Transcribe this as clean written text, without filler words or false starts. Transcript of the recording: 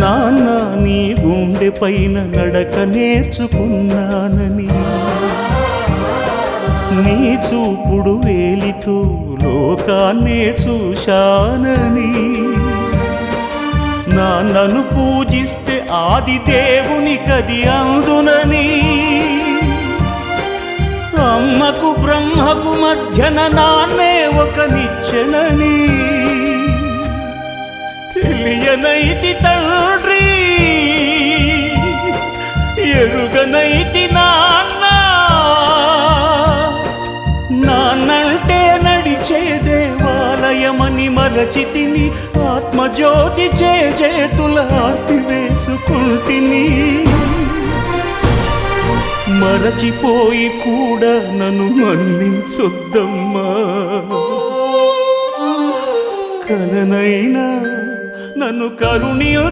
నాన్న నీ గుండె పైన నడక నేర్చుకున్నానని, నీ చూపుడు వేలితో లోకాన్నే చూశానని, నాన్నను పూజిస్తే ఆది దేవుని కది అందునని, అమ్మకు బ్రహ్మకు మధ్యన నాన్నే ఒక నిచ్చెనని తెలియనైతి తండ్రి, ఎరుగనైతి నాన్న. నాన్నంటే నడిచే దేవాలయమని మరచితిని, ఆత్మజ్యోతి చేతుల ఆపివేసుకుంటిని. మరచిపోయి కూడా నన్ను మన్నించొద్దమ్మా, కలనైనా నన్ను కరుణియు